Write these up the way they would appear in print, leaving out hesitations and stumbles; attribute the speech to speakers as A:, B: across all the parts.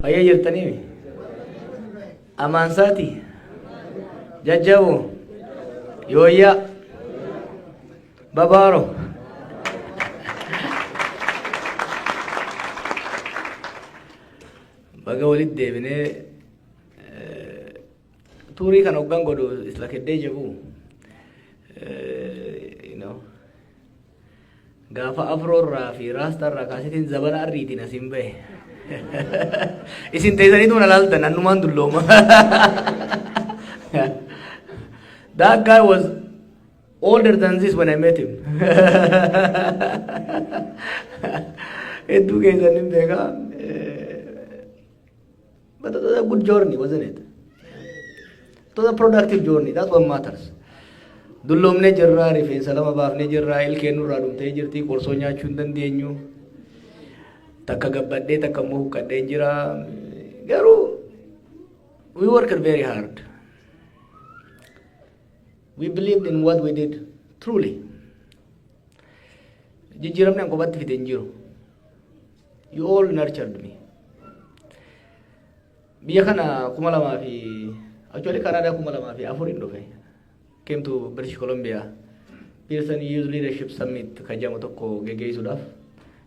A: Fayyaa jirtanii amaansaati jajjaboo yooyyaa babaaro baga walitti deebinee tuurii kan hoggan godhu isla keddee jiru gaafa afroorraa fi raastarraa kaasitiin zabana arriitiin asiin bahe isin teessanii tuuna laaltan annumaan dullooma. That guy was older than this when I met him. But it was a good journey, wasn't it? It was a productive journey. That's what matters. Dullomne jirra, rifeensa lama baafne jirra, ilkeen nurraa dhumtee jirti, qorsoo nyaachuu hin dandeenyu. Takka gabbadhee takka immoo huqqadhee jira. Garuu we worked very hard. We believed in what we did, truly. Jijjiiramni an kophaatti fide hin jiru. You all nurtured me. Biyya kana 2000 actually Canada 2004 dhufe. Came to British Columbia. Pearson Youth Leadership Summit kajamu tokko geggeessuudhaaf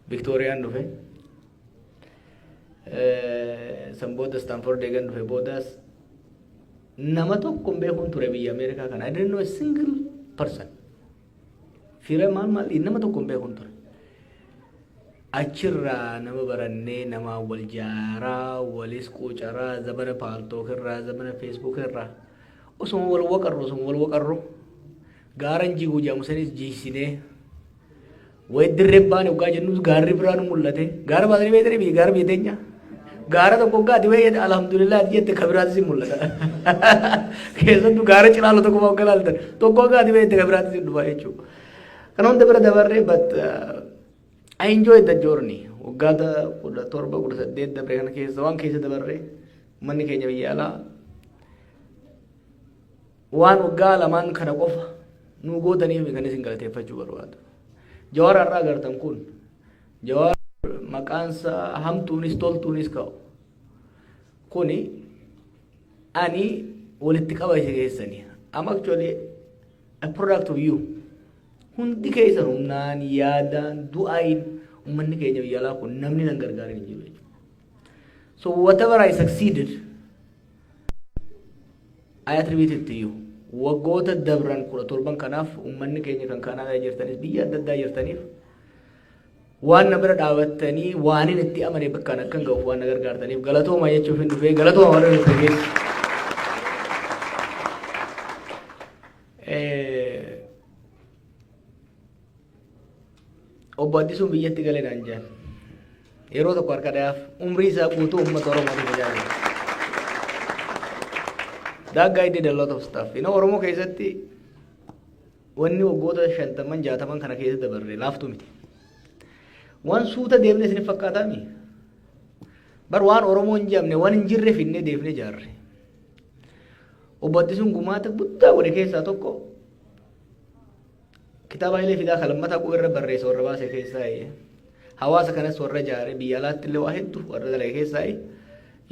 A: Victoriaan dhufe. San booda Stanford eegan dhufe boodas nama tokko beekuun ture biyya Ameerikaa kana. I didn't know a single person. Fira maal nama tokko beekuun ture. Achirraa nama barannee nama wal jaaraa walis quucaraa zabana paaltook irraa zabana feesbuuk irraa osuma wal waqarru gaaran jiguu jaamusanis jiisinee waydirree baane ugaa jennus gaarri biraan mul'ate gaara baatanii beetanii biyya gaara beeteenya gaara tokko gaati wayye alhamdulillah jette kabiraati si mul'ata keessattuu gaara cilaalo tokko bakka laaltan tokko gaati wayye kabiraati si dhufa jechuudha kana hunda bira dabarree but I enjoyed the journey. Ugada kuda torba kuda saddeet dabre kana keessa waan keessa dabarre manni keenya biyya alaa waan waggaa lamaan kana qofa nu gootaniif kan isin galateeffachuu barbaadu. Jawaar har'aa agartan kun Jawaar maqaansa hamtuunis toltuunis ka'u kuni ani walitti qaba isa keessanii. I'm actually a product of you. Hundi keessa humnaan yaadaan du'aayin ummanni keenya biyya alaa kun namni nan gargaarin hin jiru. So whatever I succeeded, I attribute it to you. Waggoota dabran 17 kanaaf ummanni keenya kan Kanaadaa jirtanis biyya adda addaa jirtaniif waan na bira dhaabattanii waanin itti amane bakkaan akkan ga'uuf waan na gargaartaniif galatooma jechuuf hin dhufee galatooma warra nuti geessu. Obbo Addisuun biyyatti galee naan jaan yeroo tokko harkadhaaf umrii isaa guutuu uummata Oromootiif tajaajila. That guy did a lot of stuff. Oromoo keessatti wanni waggoota 50-60 kana keessa dabarre laaftu miti. Waan suuta deemne isin fakkaataa mi? Bar waan Oromoo hin jamne waan hin jirre finne deefne jaarre. Obbo Addisuun gumaata guddaa godhe keessaa tokko kitaaba illee fidaa kalammata quu irra barreessa warra baase keessaa hawaasa kanas warra jaare biyya alaatti illee waa hedduu warra dalage keessaa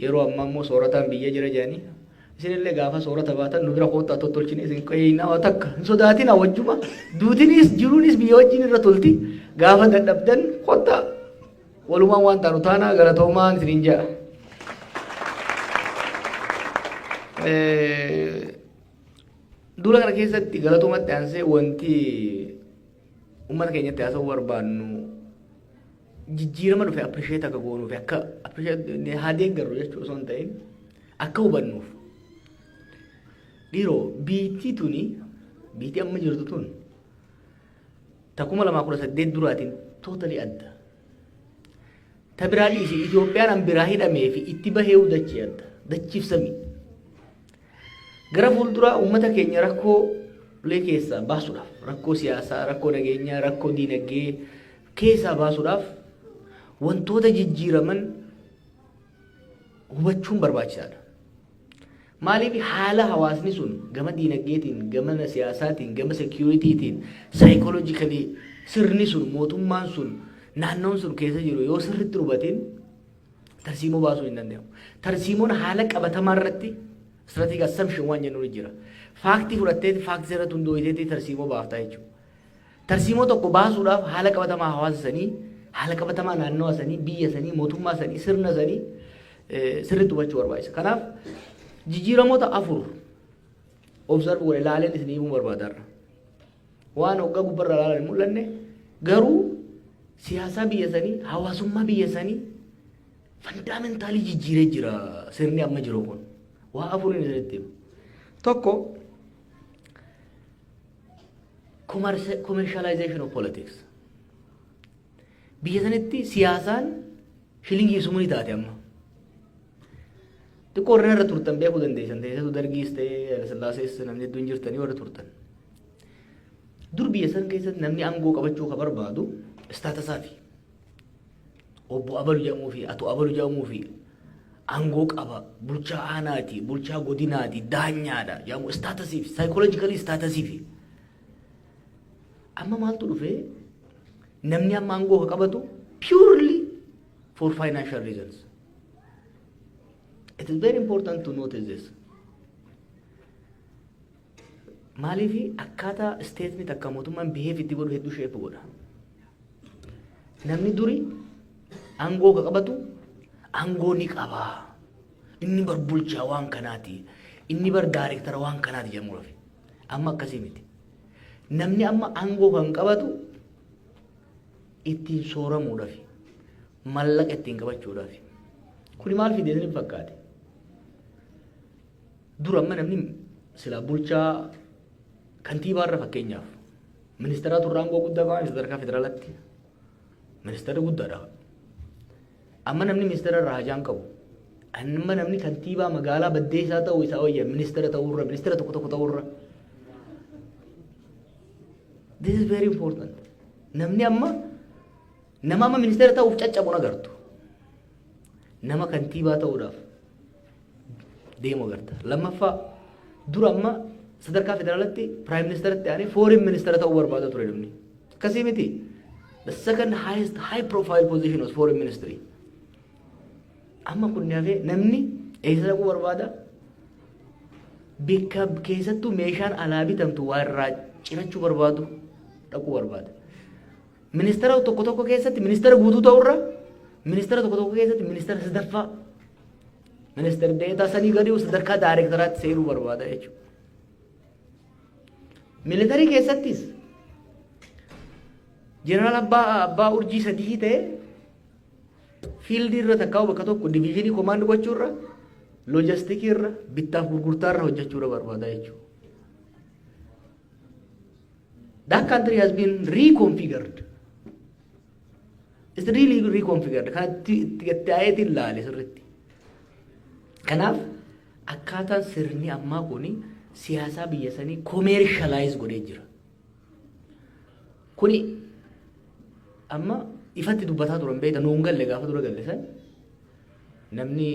A: yeroo ammaa immoo soorataan biyya jira jedhanii isin illee gaafa soorata baatan nu bira koottaa tottolchine isin qeeyinaa takka hin sodaatina wajjuma duutinis jiruunis biyya wajjin irra tolti gaafa dadhabdan koottaa walumaan waan taanu taanaa galatoomaan isiniin jedha. Dula kana keessatti galatoomatti aansee wanti uummata keenyatti haasa'uu barbaannu jijjiirama dhufe appreciate akka goonuuf akka appreciate haa deeggarru jechuu osoo hin ta'in akka hubannuuf. Dhiiroo biitii tuni biitii amma jirtu tun 2018 duraatiin totally adda. Ta biraa dhiisi Itoophiyaan an biraa hidhamee fi itti bahee dachii adda dachiif samii. Gara fuulduraa uummata keenya rakkoo lee keessaa baasuudhaaf rakkoo siyaasaa rakkoo nageenyaa rakkoo diinagdee keessaa baasuudhaaf wantoota jijjiiraman hubachuun barbaachisaadha. Maaliif haala hawaasni sun gama diinagdeetiin gama siyaasaatiin gama securitytiin psychologically sirni sun mootummaan sun naannoon sun keessa jiru yoo sirriitti hubatiin tarsiimoo baasuu hin danda'amu. Tarsiimoon haala qabatamaa irratti strategic assumption waan jennu ni jira. Faaktii fudhattee faaktii irratti hundooyiteetti tarsiimoo baaftaa jechuudha. Tarsiimoo tokko baasuudhaaf haala qabatamaa hawaasa sanii, haala qabatamaa naannoo sanii, biyya sanii, mootummaa sanii, sirna sanii sirriitti hubachuu barbaachisa. Kanaaf jijjiiramoota afur observe godhe ilaaleen isin himuu barbaadarra. Waan hoggaa gubbarra ilaalan hin mul'anne garuu siyaasaa biyya sanii, hawaasummaa biyya sanii fundamentaalii jijjiiree jira sirni amma jiru kun. Waa afuriin isinitti himu. Tokko commercialization of politics. Biyya sanitti siyaasaan shilingii sumuni taate amma. Xiqqoo warreen irra turtan beekuu dandeessan ta'ee dargiis ta'ee Sillaasees namni hedduun jirtanii warra turtan. Dur biyya san keessatti namni aangoo qabachuu ka barbaadu istaatasaa fi obbo Abalu jedhamuu fi Ato Abalu jedhamuu fi aangoo qaba bulchaa aanaati bulchaa godinaati daanyaadha jedhamu istaatasii fi psychologically istaatasii fi amma maaltu dhufee namni amma aangoo ka qabatu purely for financial reasons. It is very important to notice this. Maaliifi akkaataa state'ni takka mootummaan behave itti godhu hedduu shape godha. Namni duri aangoo ka qabatu aangoo ni qaba. Inni bar bulchaa waan kanaati. Inni bar daarektara waan kanaati jedhamu rafi. Amma akkasii miti. Namni amma aangoo kan qabatu ittiin sooramuudhaafi mallaqa ittiin qabachuudhaafi. Kuni maal fidee isin fakkaate? Dura amma namni silaa bulchaa kantiibaa irra fakkeenyaaf ministeera turre aangoo guddaa qaba sadarkaa federaalaatti ministeera guddaadha. Amma namni ministeera irraa hajaan qabu amma namni kantiibaa magaalaa baddeessaa ta'uu isaa wayya ministeera ta'uurra ministeera tokko tokko ta'uurra. This is very important. Namni amma nama amma ministeera ta'uuf caccabuun agartu. Nama kantiibaa ta'uudhaaf deemu agarta. Lammaffaa dura amma sadarkaa federaalaatti prime ministeratti aanee foreign minister ta'uu barbaada ture namni. Akkasii miti. The second highest high profile position was foreign ministry. Amma kun hafee namni eessa dhaquu barbaada? Bakka keessattuu meeshaan alaa bitamtu waa irraa cirachuu barbaadu dhaquu barbaada. Ministeera tokko tokko keessatti ministeera guutuu ta'urra ministeera tokko tokko keessatti ministeera sadaffaa ministeera deetaa sanii gadi sadarkaa daarektaraatti seenuu barbaada jechuudha. Militarii keessattis jeneraal abbaa urjii sadii ta'e fiildii irra takkaa'u bakka tokko diviizhinii komaand gochuu irra loojistikii irra bittaaf gurgurtaa irra hojjechuu irra barbaada jechuudha. That country has been reconfigured. It's really reconfigured. Kan itti aayeetiin ilaale sirriitti. Kanaaf akkaataan sirni ammaa kuni siyaasaa biyya sanii commercialize godhee jira. Kuni amma ifatti dubbataa turan beekta nuun galle gaafa dura galle san namni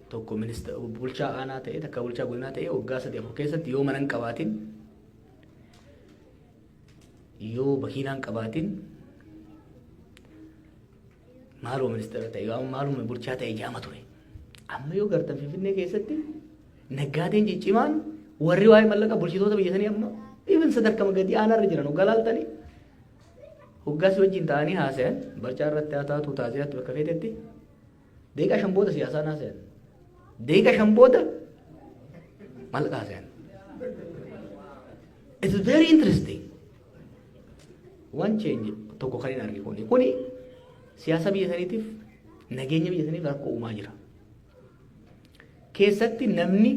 A: tokko ministeera bulchaa aanaa ta'e takka bulchaa godinaa ta'e waggaa 3-4 keessatti yoo mana hin qabaatin yoo makiinaa hin qabaatin maaloo ministeera ta'e yoo maaloo bulchaa ta'e jaama ture. Amma yoo gartan Finfinnee keessatti naggaateen ciccimaan warri waa'ee mallaqa bulchitoota biyya sanii amma even sadarkaa gadi aanaarra jiran hoggaa laaltanii hoggaasi wajjin ta'anii haasayan barcaa irratti haa taatu taasisaatti bakka feetetti deeqa shan booda siyaasaan haasayan deeqa shan booda mallaqa haasayan. It is very interesting. One change tokko kan hin argi kuni siyaasa biyya saniitiif nageenya biyya saniif rakkoo uumaa jira. Keessatti namni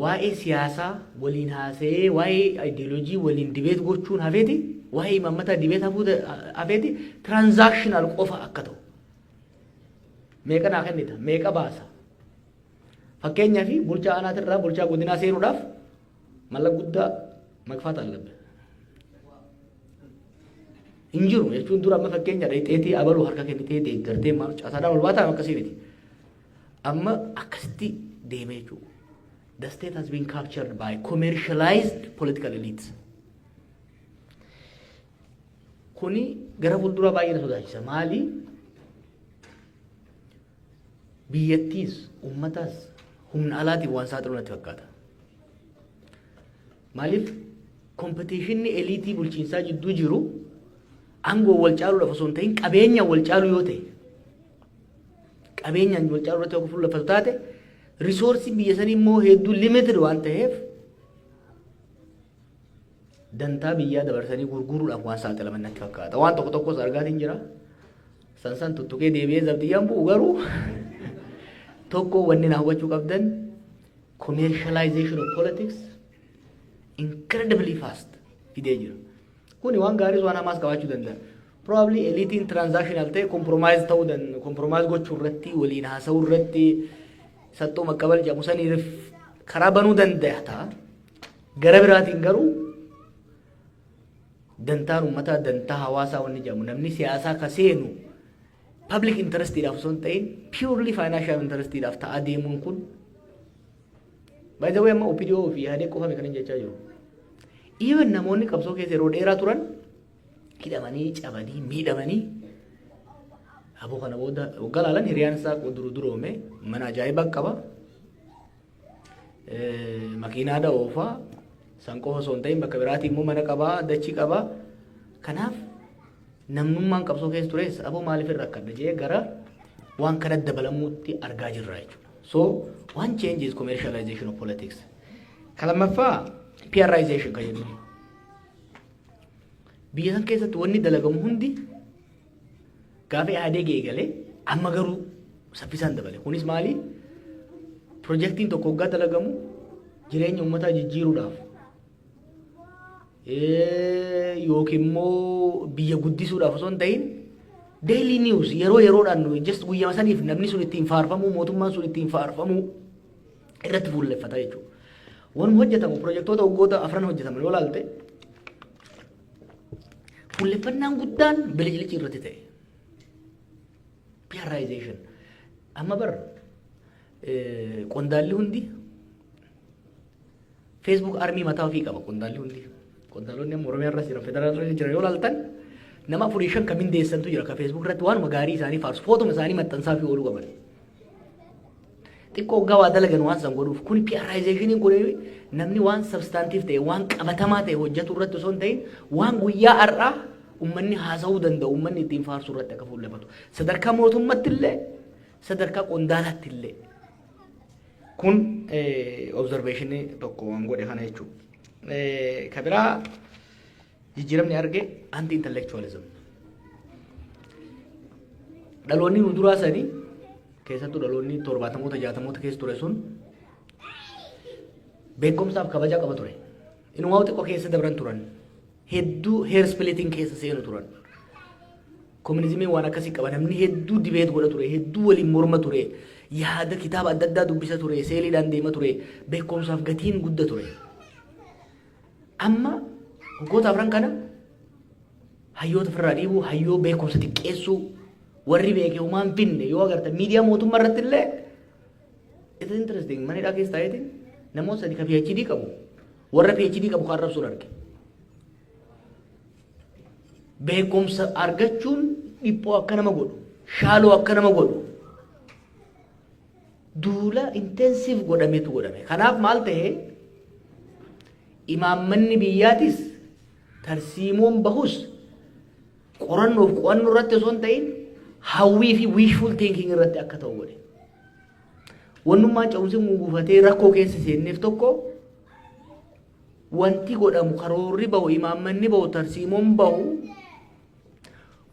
A: waa'ee siyaasaa waliin haasa'ee waa'ee ideoloojii waliin dibeet gochuun hafeeti waa'ee imaammataa dibeet hafeeti transactional qofa akka ta'u. Meeqa naa kennita meeqa baasa. Fakkeenyaaf bulchaa aanaatirraa bulchaa godinaa seenuudhaaf mallaqa guddaa makfaata argatte. Injiru jechuun dura amma fakkeenya dheetii abaluu harka kennitee deeggartee maal caasaadhaan ol baataa akkasii miti. Amma akkasitti deemee jechuudha. The state has been captured by commercialized political elites. Kuni gara fuuldura baay'ee na sodaachisa. Maali? biyyattiis ummataas humna alaatiin waan saaxilu natti fakkaata. Maaliif kompetiishinni eliitii bulchiinsaa jidduu jiru aangoo wal caaluudhaaf osoo hin ta'in qabeenya wal caalu yoo ta'e qabeenyaan wal caalu irratti yoo fuulleffatu taate risoorsiin biyya sanii immoo hedduu limited waan ta'eef dantaa biyyaa dabarsanii gurguruudhaaf waan saaxilaman natti fakkaata. Waan tokko tokkos argaatiin jira. San tuttuqee deebi'ee zabdiyyaan bu'u garuu tokko wanni na hubachuu qabdan commercialization of politics incredibly fast fidee jira. Kuni waan gaarii waan hamaas qabaachuu danda'a. Probably eliitiin transactional ta'e compromise ta'uu danda'a. Compromise gochuu irratti waliin haasa'uu irratti saxxoo maqqabal jedhamu saniif karaa banuu danda'a ta'a. Gara biraatiin garuu dantaan uummataa dantaa hawaasaa wanni jedhamu namni siyaasaa ka seenu public interestiidhaaf osoo hin ta'in purely financial interestiidhaaf ta'a deemuun kun by the way amma OPDO fi hadee qofame kan hin jechaa jiru. Even namoonni qabsoo keessa yeroo dheeraa turan hidhamanii cabanii miidhamanii aboo kana booda galaalan hiriyaan isaa duroome mana ajaa'ibaa qaba makiinaadha oofaa san qofa osoo hin ta'in bakka biraatii immoo mana qabaa dachii qabaa kanaaf namnummaan qabsoo keessa tures aboo maaliif irra akkadha jee gara waan kana dabalamuutti argaa jirra jechuudha. So one change is commercialization of politics. Kalamaffaa PRization kan jennu. Biyya san keessatti wanni dalagamu hundi gaafa yaadee geegalee amma garuu saffisaan dabale. Kunis maali? Projektiin tokko waggaa dalagamu jireenya uummataa jijjiiruudhaaf yookiin immoo biyya guddisuudhaaf osoo hin ta'in daily news yeroo yeroodhaan just guyyaa saniif namni sun ittiin faarfamuu mootummaan sun ittiin faarfamuu irratti fuulleffata jechuudha. Waan hojjetamu projektoota waggoota afran hojjetaman yoo laalte fuulleffannaan guddaan bilijilichi irratti ta'e. PRization amma bar qondaalli hundi Facebook armii mataa ofii qaba qondaalli hundi. Qondaalonni amma Oromiyaa irra jiran federaalaa irra jiran yoo laaltan nama 45 kan mindeessantu jira ka Facebook irratti waanuma gaarii isaanii faarsu footoma isaanii maxxansaa fi ooluu qaban. Xiqqoo waggaa waa dalagan waan san godhuuf kuni PRizationiin kun namni waan substantiif ta'e waan qabatamaa ta'e hojjetu irratti osoo hin ta'in waan guyyaa har'aa ummanni haasa'uu danda'u ummanni ittiin faarsuu irratti akka fuulleffatu sadarkaa mootummaatti illee sadarkaa qondaalaatti illee kun observation tokko waan godhe kana jechuudha. Kabiraa jijjiiramni arge anti intellectualism. Dhaloonni nu duraa sanii keessattuu dhaloonni 70moota 60moota keessa ture sun beekumsaaf kabajaa qaba ture. Inumaa xiqqoo keessa dabran turan. Hedduu hair splitting keessa seenu turan. Komunizimiin waan akkasii qaba namni hedduu dibeet godha ture hedduu waliin morma ture yaada kitaaba adda addaa dubbisa ture seeliidhaan deema ture beekumsaaf gatiin gudda ture. Amma waggoota afran kana hayyoota ofirraa dhiibuu hayyoo beekumsa xiqqeessuu warri beekee homaan finne yoo agartan miidiyaa mootummaa irratti illee it is interesting manidhaa keessa taa'eetiin namoota sadii ka PhD qabu warra PhD qabu kan arrabsuun arge. Beekumsa argachuun dhiphoo akka nama godhu shaaloo akka nama godhu duula intensive godhametu godhame. Kanaaf maal ta'ee imaammanni biyyaatis tarsiimoon bahus qorannoof qo'annoo irratti osoo hin ta'in hawwii fi wishful thinking irratti akka ta'u godhe. Wannummaan ca'umsi guufatee rakkoo keessa seenneef tokko wanti godhamu karoorri bahu imaammanni bahu tarsiimoon bahu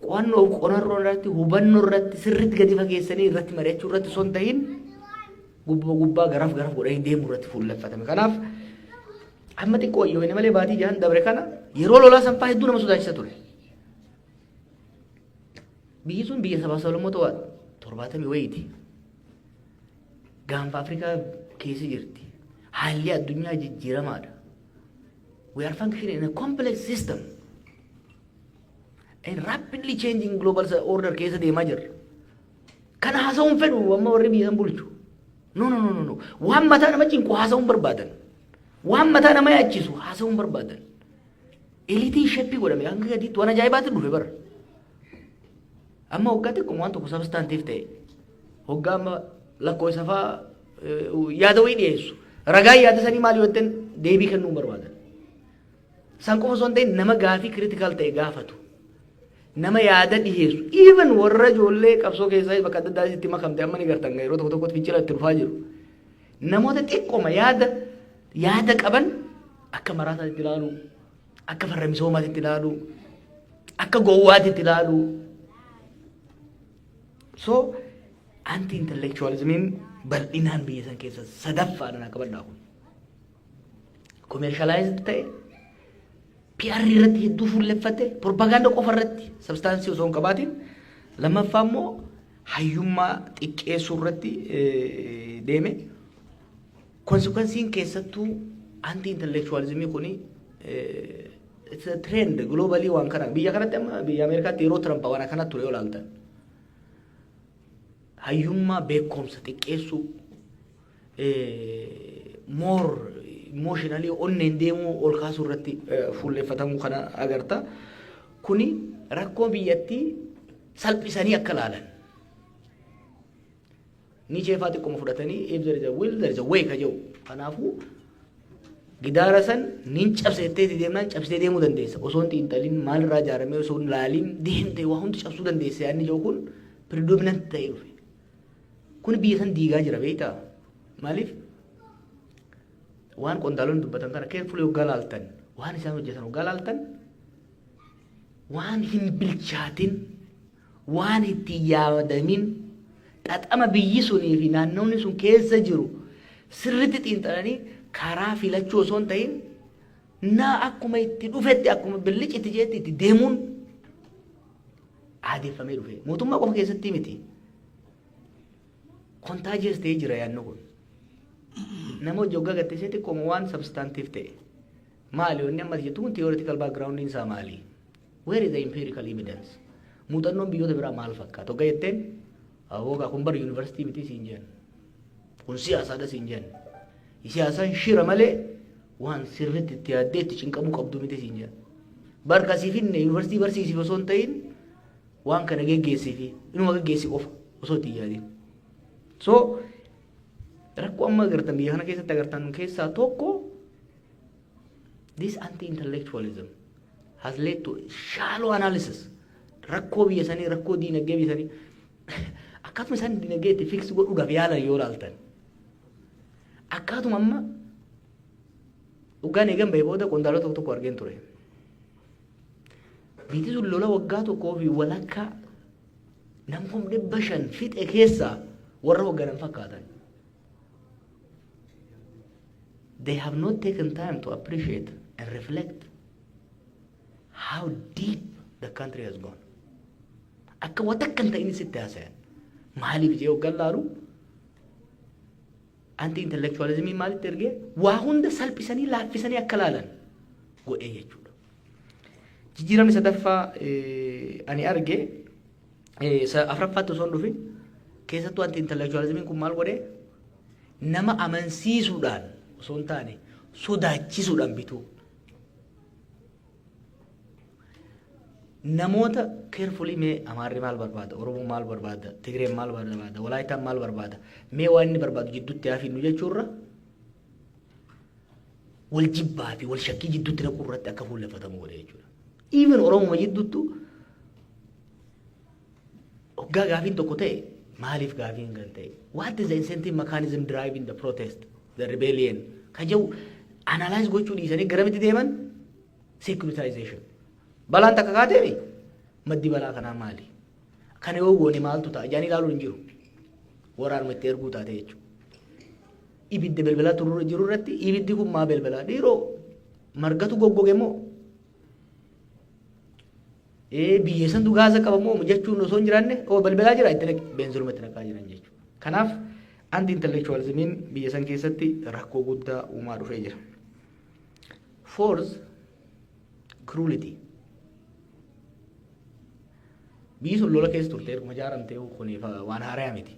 A: qo'annoof qorannoo irratti hubannoo irratti sirriitti gadi fageessanii irratti mari'achuu irratti osoo hin ta'in gubbaa garaaf godhanii deemuu irratti fuulleffatame. Kanaaf amma xiqqoo yoo inni malee baatii jahan dabre kana yeroo lolaa sanfaa hedduu nama sodaachisa ture. Biyyi sun biyya sabaa sablammoota 70 wayiiti. Gaanfa Afrikaa keessa jirti. Haalli addunyaa jijjiiramaadha. We are functioning in a complex system and rapidly changing global order keessa deemaa jirra. Kana haasa'uun fedhu amma warri biyya san bulchu. No. Waan mataa nama cinqu haasa'uun barbaadan. Waan mataa nama yaachisu haasa'uun barbaadan. Eliitiin sheppii godhame hanga gadiitti waan ajaa'ibaatti dhufe bara. Amma waggaa xiqqoo waan tokko substantiif ta'e waggaa amma lakkoo isa faa yaada wayii dhiyeessu. Ragaa yaada sanii maal yoo ta'an deebii kennuu barbaadan. San qofa osoo hin ta'in nama gaafii kiriitikaal ta'e gaafatu. Nama yaada dhiyeessu. Even warra ijoollee qabsoo keessaa bakka adda addaa itti makamte amma ni gartan yeroo tokko tokkotti fincila itti dhufaa jiru. Namoota xiqqooma yaada qaban akka maraataa itti ilaalu, akka farra misoomaatti itti ilaalu, akka gowwaatti itti ilaalu. So anti intellectualismiin bal'inaan biyya san keessa sadaffaadhaan akka bal'aa kun. Commercialized ta'e PR irratti hedduu fuulleffate propaganda qofa irratti substaansii osoo hin qabaatin lammaffaa immoo hayyummaa xiqqeessuu irratti deeme konsekwensiin keessattuu anti intellectualismii kuni it's a trend globally waan kana biyya kanatti amma biyya Ameerikaatti yeroo Trump waan akkanatti ture yoo ilaaltan hayyummaa beekumsa xiqqeessuu more emotionally onneen deemuu ol kaasuu irratti fuulleffatamuu kana agarta. Kuni rakkoo biyyattii salphisanii akka ilaalan. Ni jeefaa xiqqooma fudhatanii if there is a will there is a way ka jedhu. Kanaafuu gidaara san nin cabsettee deemnaan cabsitee deemuu dandeessa. Osoo hin xiinxaliin maalirraa ijaaramee osoo hin laaliin deemtee waa hundi cabsuu dandeessa yaadni jedhu kun predominant ta'ee dhufe. Kun biyya san diigaa jira beektaa? Maaliif? Waan qondaalonni dubbatan kana carefully hoggaa laaltan waan isaan hojjetan hoggaa laaltan waan hin bilchaatin waan itti yaadamin xaxama biyyi sunii fi naannoonni sun keessa jiru sirriitti xiinxalanii karaa filachuu osoo hin ta'in naa akkuma itti dhufetti akkuma billichitti jeetti itti deemuun aadeeffamee dhufe mootummaa qofa keessatti miti kontaajees ta'ee jira yaadno kun. Nama jogga gattee xiqqooma waan substantive ta'e maali wanni amma jettuun theoretical background isaa maali? Where is the empirical evidence? Muuxannoon biyyoota biraa maal fakkaata? Hogga jetteen hoggaa kun bara yuunivarsiitii miti siin jenna. Kun siyaasaadha siin jenna. Siyaasaan shira malee waan sirriitti itti yaaddee itti cinqamuu qabdu miti siin jenna. Barkasiifinne yuunivarsiitii barsiisiif osoo hin ta'in waan kana geggeessiifi inuma geggeessi qofa osoo itti yaadin. So rakkoo amma agartan biyya kana keessatti agartan keessaa tokko this anti-intellectualism has led to shallow analysis. Rakkoo biyya sanii rakkoo diinagdee biyya sanii akkaatuma isaan diinagdee itti fix godhuudhaaf yaalan yoo ilaaltan akkaatuma amma dhugaan eegan bahee booda qondaalota tokko tokko argeen ture. Biyyi sun lola waggaa tokkoo fi walakkaa nama 500 fixe keessaa warra hoogganan fakkaatan. They have not taken time to appreciate and reflect how deep the country has gone. Akka watakkan ta'in sitti haasayan. Maaliif jee hoggan laalu anti-intellectualismii maalitti ergee waa hunda salphisanii laaffisanii akka laalan godhee jechuudha. Jijjiiramni sadaffaa ani arge afuraffaatti osoo hin dhufin keessattuu anti-intellectualismiin kun maal godhee nama amansiisuudhaan osoo hin taane sodaachisuudhaan bituu. Namoota carefully mee Amaarri maal barbaada, Oromoo maal barbaada, Tigreen maal barbaada, Walaayitaan maal barbaada, mee waan inni barbaadu jidduutti hafiinnu jechuurra wal jibbaa fi wal shakkii jidduutti naquu irratti akka fuulleffatamu godhe jechuudha. Even Oromoo jidduuttu hoggaa gaafiin tokko ta'e maaliif gaafiin kan ta'e? What is the incentive mechanism driving the protest, the rebellion? Kajau analyze gochuu dhiisanii garamitti deeman securitization. Balaan takka kaateemi maddi balaa kanaa maali? Kana yoo goone maaltu ta'a? Jaanii ilaaluun hin jiru. Waraanuma itti erguu taate jechuudha. Ibidda belbalaa turuu jiru irratti ibiddi kun maa belbalaa? Dhiiroo margatu goggoge moo? Biyya santu gaasa qaba moo jechuun osoo hin jiraanne oo belbalaa jira itti beenziluma itti naqaa jiran jechuudha. Kanaaf anti-intellectualismiin biyya san keessatti rakkoo guddaa uumaa dhufee jira. Fourth, cruelty. Biyyi sun lola keessa turte erguma jaaramtee kuniif waan haaraa miti.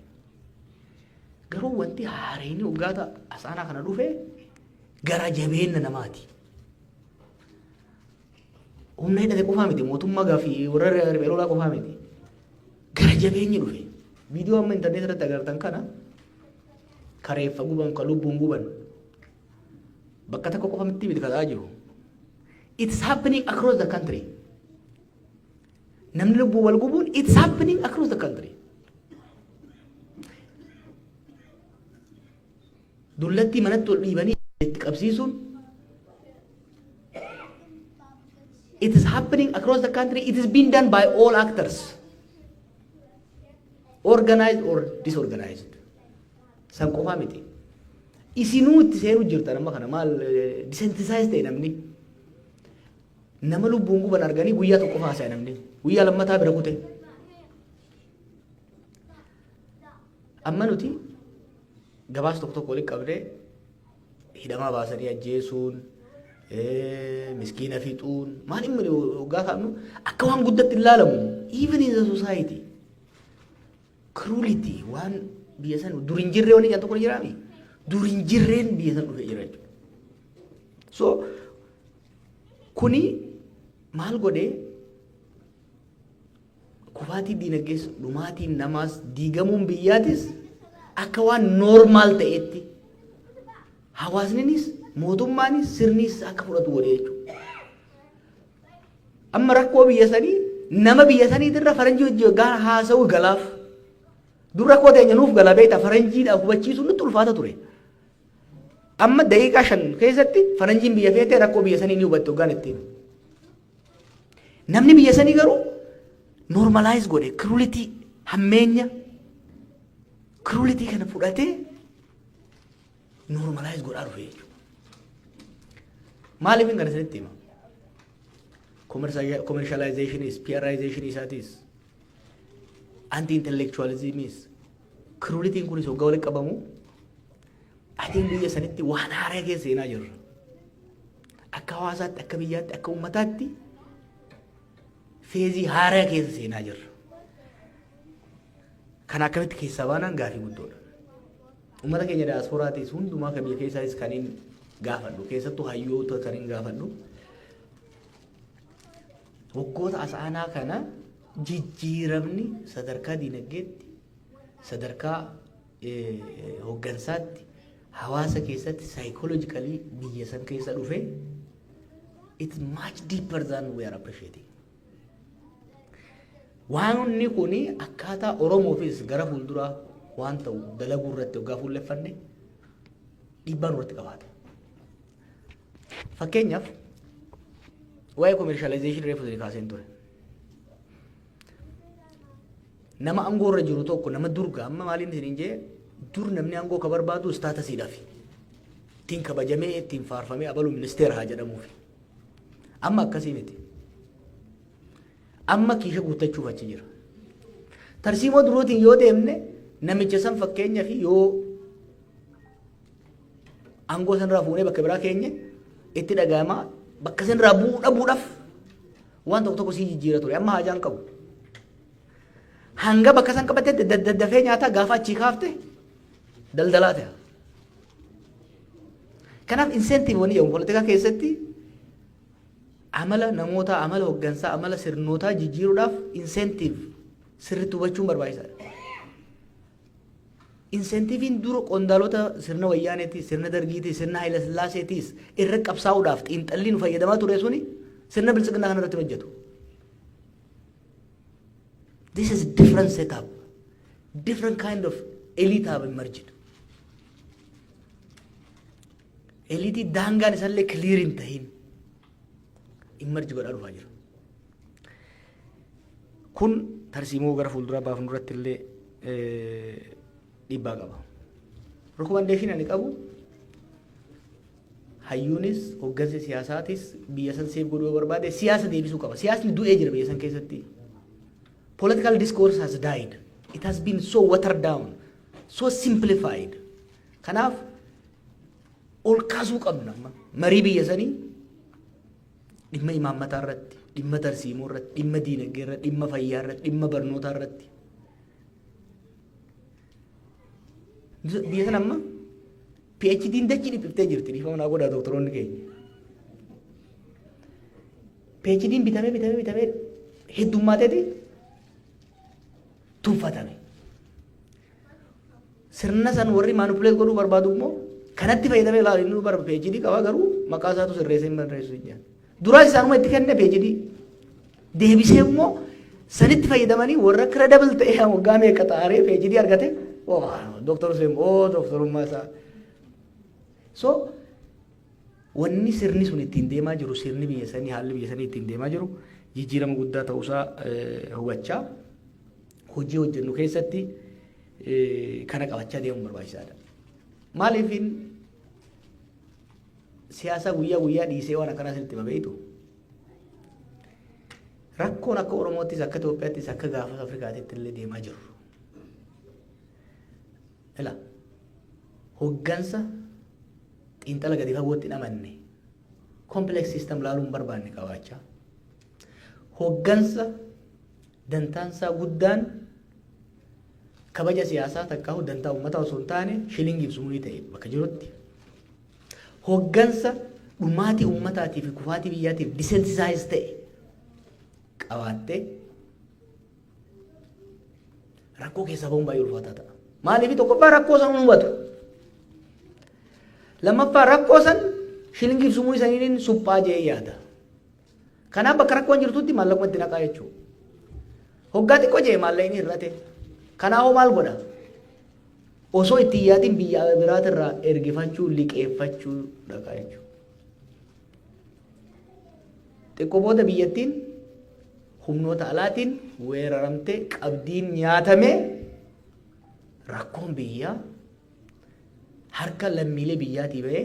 A: Garuu wanti haareen waggaata asaanaa kana dhufe gara jabeenna namaati. Humna hidhate qofaa miti mootummaa gaafii warra ribeelolaa qofaa miti. Gara jabeenyi dhufe. Viidiyoo amma intarneet irratti agartan kana kareeffa guban ka lubbuun guban bakka takka qofa miti miti kataa jiru. It's happening across the country. Namni lubbuu wal gubuun it's happening across the country. Dullatti manatti ol dhiibanii itti qabsiisuun it is happening across the country. It is being done by all actors, organized or disorganized. San qofa miti. Isinuu itti seenuu jirtan amma kana maal desensitized ta'e namni. Nama lubbuun guban arganii guyyaa tokko haasa'e namni. Guyyaa lammataa bira kute. Amma nuti gabaas tokko tokko walitti qabdee hidhamaa baasanii ajjeesuun miskiina fixuun maal immoo hoggaa kaa'amnu akka waan guddatti ilaalamu even in the society cruelty waan biyya san dur hin jirre wani tokko jiraami dur hin jirreen biyya san dhufe jira jechuudha. So kuni maal godhee kufaatii diinagdees dhumaatiin namaas diigamuun biyyaatis akka waan normaal ta'etti hawaasninis mootummaanis sirnis akka fudhatu godhee jechuudha. Amma rakkoo biyya sanii nama biyya saniitirra faranjii hojii gaara haasa'u galaaf dur rakkoo teenya nuuf galaa beektaa faranjiidhaaf hubachiisuun nutti ulfaata ture. Amma daqiiqaa 5 keessatti faranjiin biyya feetee rakkoo biyya sanii ni hubatte hoggaan ittiin. Namni biyya sanii garuu normalize godhe cruelty hammeenya cruelty kana fudhatee normalize godhaa dhufe jechuudha. Maaliif hin kana sanitti hima? Commercialization is PRization isaatis anti-intellectualism is cruelty kun isa hoggaa walitti qabamu atiin biyya sanitti waan haaraa keessa seenaa jirra. Akka hawaasaatti akka biyyaatti akka uummataatti feezii haaraa keessa seenaa jirra. Kan akkamitti keessaa baanaan gaafii guddoodha. Uummata keenya diaasporaatis hundumaa kan biyya keessaatis kan hin gaafadhu keessattuu hayyoota kan hin gaafadhu. Waggoota asaanaa kana jijjiiramni sadarkaa diinagdeetti sadarkaa hoggansaatti hawaasa keessatti psychologically biyya san keessa dhufe it's much deeper than we are appreciating. Waan kuni akkaataa Oromoofis gara fuulduraa waan ta'u dalaguu irratti hoggaa fuulleffanne dhiibbaa nurratti qabaata. Fakkeenyaaf waa'ee commercialization reefu isin kaaseen ture. Nama aangoo irra jiru tokko nama durga amma maaliin isin jee dur namni aangoo ka barbaadu staatasiidhaaf ittiin kabajamee ittiin faarfamee abaluu ministeera haa jedhamuufi. Amma akkasii miti. Amma kiisha guuttachuuf achi jira. Tarsiimoo durootiin yoo deemne namicha san fakkeenyaaf yoo aangoo sanirraa fuunee bakka biraa keenye itti dhaga'amaa bakka sanirraa buudhaaf waan tokko sii jijjiira ture. Amma haajaan qabu. Hanga bakka san qabattee daddafee nyaataa gaafa achii kaafte daldalaa ta'a. Kanaaf incentive wani jedhamu poolitikaa keessatti amala namoota amala hoggansaa amala sirnootaa jijjiiruudhaaf incentive sirriitti hubachuun barbaachisaadha. Incentiviin dura qondaalota sirna wayyaaneetii sirna dargiitii sirna Haayila Sillaaseetiis irra qabsaa'uudhaaf xiinxalli nu fayyadamaa ture suni sirna bilchiginaa kana irratti hojjetu. This is a different setup, different kind of elite have emerged. Elite daangaan isallee clear hin tahin emerge godhaa dhufaa jira. Kun tarsiimoo gara fuulduraa baafnu irratti illee dhiibbaa qaba. Recommendation ani qabu hayyuunis hoggansi siyaasaatis biyya san seef godhuu barbaade siyaasa deebisuu qaba. Siyaasni du'ee jira biyya san keessatti. Political discourse has died. It has been so watered down, so simplified. Kanaaf ol kaasuu qabna marii biyya sanii dhimma imaammataa irratti, dhimma tarsiimoo irratti, dhimma diinagdee irratti, dhimma fayyaa irratti, dhimma barnootaa irratti. Biyya sana amma PhD'n dachii dhiphiftee jirti dhiifama naa godhaa doktoroonni keenya. PhD'n bitamee heddummaatee tunfatame. sirna san warri manipulate godhuu barbaadu immoo kanatti fayyadamee ilaalu inni bara PhD qaba garuu maqaa isaatu sirreessee hin barreessu jechaa. Duraa isaanuma itti kenne PhD deebisee immoo sanitti fayyadamanii warra credible ta'e waggaa meeqa xaaree PhD argate Dr. Hussein doktorummaa isaa. So wanni sirni sun ittiin deemaa jiru sirni biyya sanii haalli biyya sanii ittiin deemaa jiru jijjiirama guddaa ta'uusaa hubachaa hojii hojjennu keessatti kana qabachaa deemuun barbaachisaadha. Maaliifin siyaasa guyyaa guyyaa dhiisee waan akkanaa sirriitti babeetu rakkoon akka Oromoottis akka Itoophiyaattis akka gaafas Afrikaatitti illee deemaa jiru. Ila hoggansa xiinxala gadi fagootti hin amanne complex system laaluun barbaanne qabaachaa hoggansa dantaansaa guddaan kabaja siyaasaa takkaa dantaa uummataa osoo hin taane shilingiif sumuu ta'e bakka jirutti hoggansa dhumaatii uummataatiif fi kufaatii biyyaatiif disensitize ta'e qabaattee rakkoo keessaa bahuun baay'ee ulfaataa ta'a. Maaliif tokkoffaa rakkoo san hubatu lammaffaa rakkoo san shilingiif sumuu isaaniin suphaa jee yaada. Kanaaf bakka rakkoon jirtutti maallaquma itti naqaa jechuudha. Hoggaa xiqqoo jee maallaqni hir'ate. Kanaafuu maal godha? Osoo itti yaadin biyya biraatirraa ergifachuu liqeeffachuu dhaqaa jechuudha. Xiqqoo booda biyyattiin humnoota alaatiin weeraramtee qabdiin nyaatamee rakkoon biyyaa harka lammiilee biyyaatii ba'ee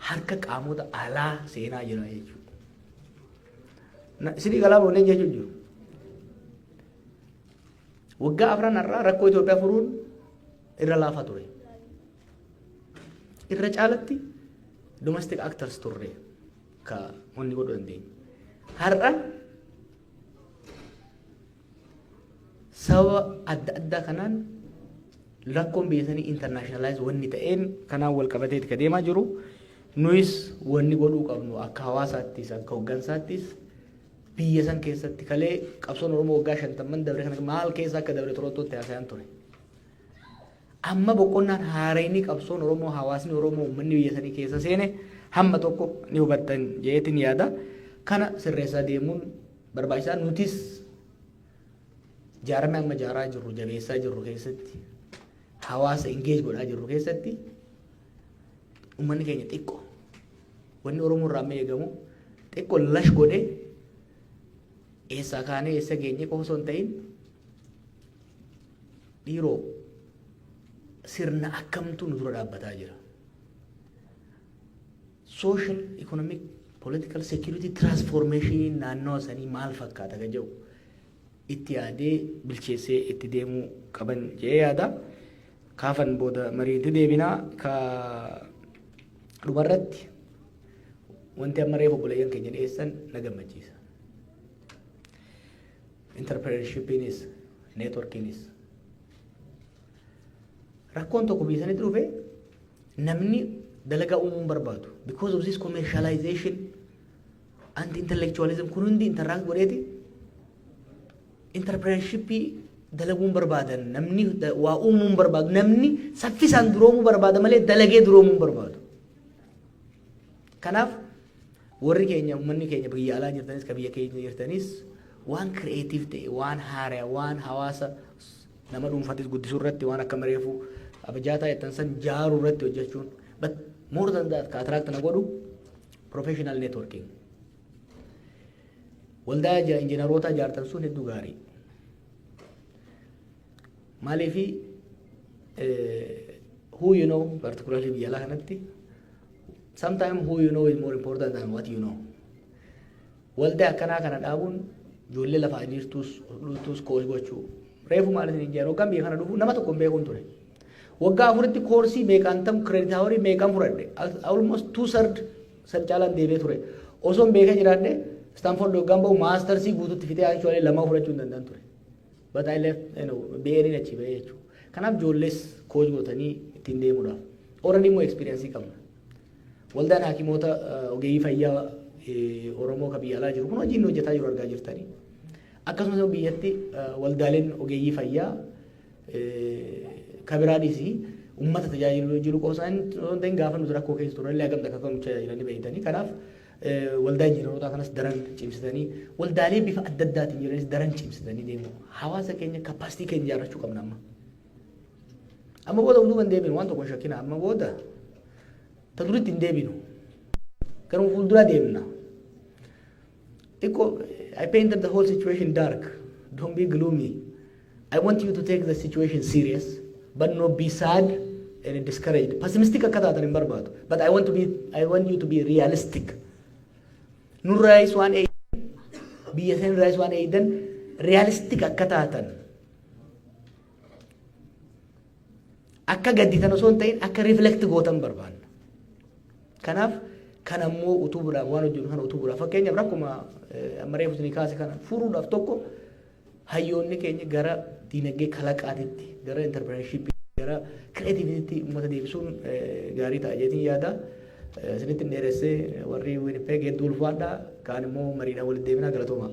A: harka qaamota alaa seenaa jira jechuudha. Sidii galaa boonee jechuun jiru. Waggaa afran irraa rakkoo Itoophiyaa furuun irra laafaa ture. Irra caalatti domestic actors turre ka wanni godhu dandeenya. Har'a sababa adda addaa kanaan rakkoon biyya sanii internationalize wanni ta'een kanaan wal qabateeti ka deemaa jiru. Nuyis wanni godhuu qabnu akka hawaasaattis akka hoggansaattis biyya san keessatti kalee qabsoon Oromoo waggaa 50 dabre kana maal keessa akka dabre toroottootti haasa'an ture. Amma boqonnaan haarayni qabsoon Oromoo hawaasni Oromoo uummanni biyya sanii keessa seene hamma tokko ni hubattan jeetin yaada. Kana sirreessaa deemuun barbaachisaa nutis jaarame amma jaaraa jirru jabeessaa jirru keessatti hawaasa engage godhaa jirru keessatti uummanni keenya xiqqoo wanni Oromoo irraa amma eegamu xiqqoo lash godhee eessaa kaanee eessa geenye qofa osoo hin ta'in dhiiroo sirna akkamtu nu dura dhaabbataa jira. Social, economic, political security transformation naannoo sanii maal fakkaata ka jedhu itti yaadee bilcheessee itti deemuu qaban jee yaada. Kaafan booda mariitti deebinaa ka dhumarratti wanti amma reefu bulayyan keenya dhiyeessan na gammachiisa. Entrepreneurshipiinis, networkiinis. Rakkoon tokko biyya sanitti dhufe namni dalagaa uumuun barbaadu. Because of this commercialization and intellectualism kun hundi interact godheeti entrepreneurshipii dalaguun barbaadan namni waa uumuun barbaadu namni saffisaan duroomuu barbaada malee dalagee duroomuu barbaadu. Kanaaf warri keenya uummanni keenya biyya alaa jirtanis ka biyya keenya jirtanis waan creative ta'e waan haaraa waan hawaasa nama dhuunfaatis guddisuu irratti waan akka mareefu abjaataa jettan san jaaruu irratti hojjechuun but more than that ka attract na godhu professional networking waldaa injiinaroota jaartan sun hedduu gaarii maaliifi who you know particularly biyya alaa kanatti sometimes who you know is more important than what you know. Waldaa akkanaa kana dhaabuun ijoollee lafaa jirtus koos gochuu reefu maaliif hin jaaru kan biyya kana dhufu nama tokko beekuun ture. Waggaa afuritti koorsii meeqaantam credit hour meeqaan fudhadhe almost 2/3 san caalaan deebee ture. Osoo beekee jiraadhe Stanford waggaan bahu maastersii guututti fitee actually lama fudhachuu hin danda'an ture. But I left BA'n achi bahee jechuudha. Kanaaf ijoollees koos gootanii ittiin deemuudhaaf. Already immoo experience qabna. Waldaan hakimoota ogeeyyii fayyaa Oromoo ka biyya alaa jiru kun hojiin hojjetaa jiru argaa jirtanii. Akkasumas biyyatti waldaaleen ogeeyyii fayyaa ka biraadhis ummata tajaajilu jiru qosaan ta'in gaafa nuti rakkoo keessa turre illee hagamta akka kan tajaajilanii beeytanii kanaaf waldaa injiinaroota kanas daran cimsitanii waldaalee bifa adda addaatiin jiranis daran cimsitanii deemu hawaasa keenya kapaasitii keenya ijaarrachuu qabna amma booda hunduu kan deebinu waan tokko shakkina amma booda ta duritti hin deebinu garuu fuulduraa deemna I painted the whole situation dark. Don't be gloomy. I want you to take the situation serious, but not be sad and discouraged. Pessimistic akata tan barbado. But I want you to be realistic. Nurrais one eight. BSN rais one eight. Then realistic akata tan. Akka gaddi tan osoo ta'in akka reflect gootan barbaan. Kanaaf kanammoo utubuudhaaf waan hojjennu kana utubuudhaaf fakkeenyaaf rakkuma ammaree fuutanii kaase kana furuudhaaf tokko hayyoonni keenya gara diinagdee kalaqaatitti gara entrepreneurship gara creativity uummata deebisuun gaarii ta'a jeetiin yaada isinitti dheeressee warri Winnipeg hedduu ulfaadha kaan immoo mariidhaan walitti deebinaa galatooma.